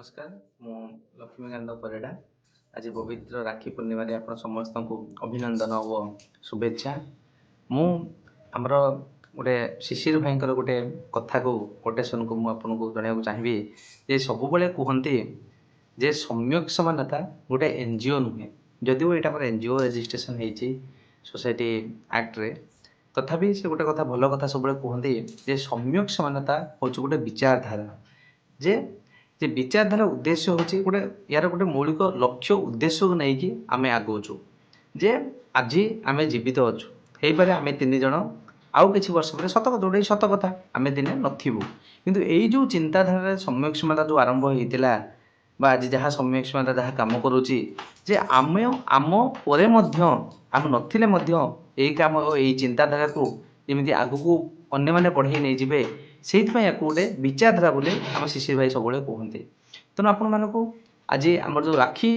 नमस्कार मु लक्ष्मीकांत परिडा आज पवित्र राखी पूर्णिमा आप समस्त को अभिनंदन और शुभेच्छा। मु आमर गोटे शिशिर भाई गोटे कथा को कोटेशन को मुझे जनवाक चाहिए जे सब कहते जे सम्यक समानता गोटे एनजीओ नुहे जदिव यहाँ एनजीओ रेजिस्ट्रेशन होती सोसाइटी एक्ट रे तथापि से गोटे कथा भल कथा सब कहते जे सम्यक समानता हूँ गोटे विचारधारा जे जे विचारधारा उद्देश्य हूँ गोटे यार गोटे मौलिक लक्ष्य उद्देश्य को लेकिन आम आगौचु जे आज आम जीवित अच्छु हो पारे आम तीन जन आउ कि वर्ष पर सत कथा जोड़े सत कथा आम दिने नथबू किंतु यही जो चिंताधारा सम्यक समानता जो आरंभ होता आज जहाँ सम्यक समानता जहाँ कम करुच्ची जे आम आम पर आम नथिले यही काम यही चिंताधारा को जमी आग को अन्य मैंने बढ़े नहीं जाए से गोटे विचारधारा बोले आम शिशिर भाई सब कहते। तेणु आपण मानक आज आम जो राखी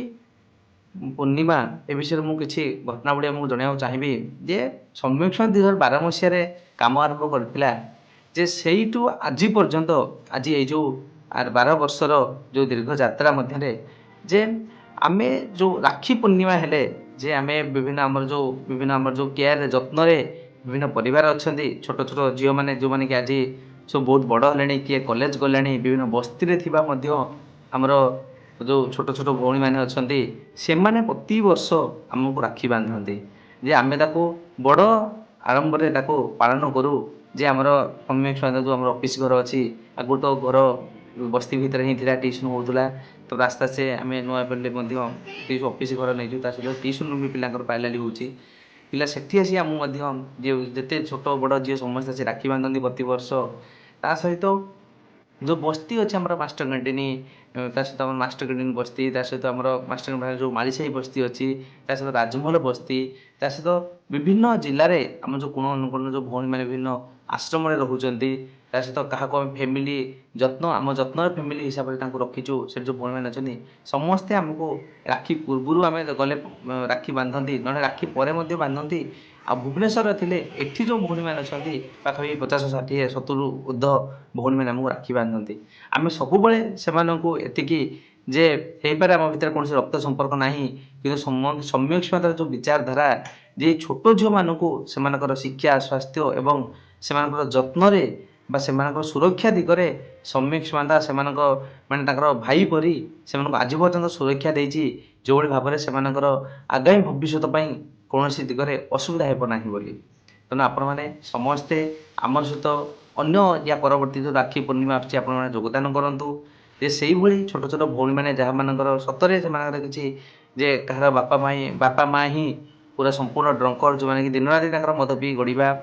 पूर्णिमा ए विषय में किसी घटनावली आमको जनवाक चाहिए जे सम्यक 2012 मसीह कम आरंभ करथिला जे सेठू आज पर्यंत आज ये जो 12 वर्षर जो दीर्घ यात्रा मध्य जे आमे जो राखी पूर्णिमा हेले जे आमे विभिन्न आमर जो केयर जत्न विभिन्न परिवार अच्छा छोट छोट झील मैंने जो मैंने कि आज सब बहुत बड़ है किए कॉलेज गला विभिन्न बस्ती में आमर जो छोट छोट भौणी मैंने अच्छा से मैंने प्रति वर्ष आमको राखी बांधते जे आमे बड़ आरंभ में पालन करूँ जे आमर सम्यक समानता जो आम ऑफिस घर अच्छी आगु तो घर बस्ती भितर ही ट्यूशन होता तो रास्ता से आम नुआ पड़े ऑफिस घर नहीं सहित ट्यूशन भी पिला पाइलाली हो पिला सेठी आसी आम जिते छोट बड़ झील समस्त आसी राखी बांधती प्रति वर्ष ता सहित जो बस्ती अच्छे आम मास्टर कैंटीन सहित आम मास्टर कैंटीन बस्ती सहित आम मास्टर कैंटीन जो मालीसाही बस्ती अच्छी सहित राजमहल बस्ती सहित विभिन्न जिले में आम जो कोण अनुकोण जो भौणी मैंने विभिन्न आश्रम रोचे सहित क्या फैमिली जत्न आम जत्न फैमिली हिसाब से रखीचु से जो भौणी मैंने अच्छे समस्ते आमको राखी पूर्व आम गले राखी बांधती ना राखी पर बांधती आ भुवनेश्वर थे एठी जो भौणी मैंने अच्छा पाखापी 50-60-70 ऊर्ध भौणी मैंने आमको राखी बांधती आम सब एतिकी जे हो पारे आम भर कौन रक्त संपर्क ना कि सम्यक समानता जो विचारधारा जे छोट झील मानू से शिक्षा स्वास्थ्य एवं से जत्न से सुरक्षा दिगरे सम्यक समानता से माने भाई परी से आज पर्यटन सुरक्षा देती जो भाव से आगामी भविष्य कौन दिगरे असुविधा होना बोली तेणु आपण मैंने समस्ते आम सहित अन्य या परवर्ती जो राखी पूर्णिमा आपने योगदान करूँ जे से भाई छोट छोट भौणी मैंने जहाँ मानकर सतरे से किसी जे कहार बापा माँ ही पूरा संपूर्ण ड्रंकर जो मैंने कि दिन राति मद पी गड़वा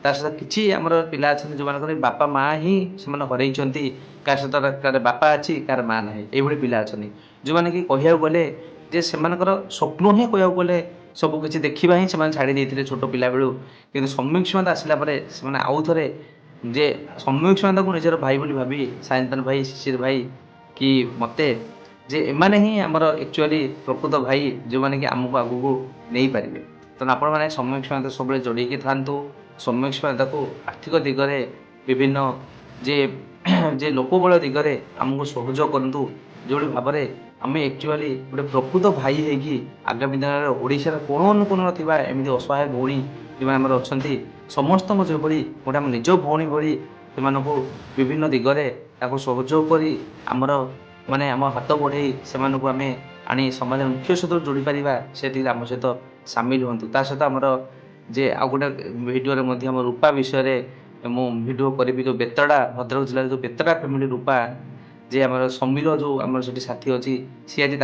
ता सहित किसी आम पिला अच्छा जो मैंने बापा माँ ही से हरई क्या सहित कार बापा अच्छी कार माँ ना ये पिला अच्छा जो मैंने कि कहू गले जे से स्वप्न ही कहू गले सब किसी देखा ही से छाड़ी छोट पिला बेलू कि सम्यक समानता आसला से आउ थे जे सम्यक समानता को निजर भाई बोली भावी सायंतन भाई शिशिर भाई कि मते जे एमाने ही आमर एक्चुअली प्रकृत भाई जो मैंने कि आमको आगू नहीं पारे तेना आपण मैंने सम्यक समानता सब जोड़े था सम्यक समानता को आर्थिक दिगरे विभिन्न जे जे लोकबल दिगरे आमको सहयोग करूँ जो भाव में आम एक्चुअली गोटे प्रकृत भाई होगी आगामी दिन में ओडार कोण अनुकोण एमती असहाय भौणी जो अच्छा समस्त जो गोटे आम निज भौणी भाई से विभिन्न दिगरे सहयोग कर आमर माने आम हाथ बढ़े से आम आनी समाज मुख्य सहित जोड़ी पार से आम सहित सामिल हूँ ता सहित आमर जे आ गोटे भिडियो रूपा विषय मुझे करी जो बेतड़ा भद्रक जिले जो बेतड़ा फैमिली रूपा जे आम समीर जो आम से साथी अच्छी सी आज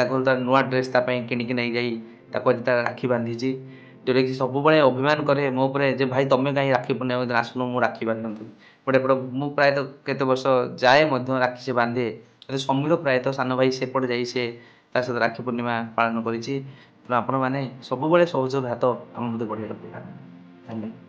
नुआ ड्रेस किणिकी नहीं जा आज राखी बांधी जोटा कि सब अभिमान करे मो जे भाई तुम्हें कहीं राखी पूर्णिमा आसुन मुझे राखी बांधती गोटे मुझे प्रायत केत वर्ष जाए राखी से बांधे समीर प्रायत सान भाई सेपटे जा सहित राखी पूर्णिमा पालन कर सब सहयोग हाथ आम मत बढ़िया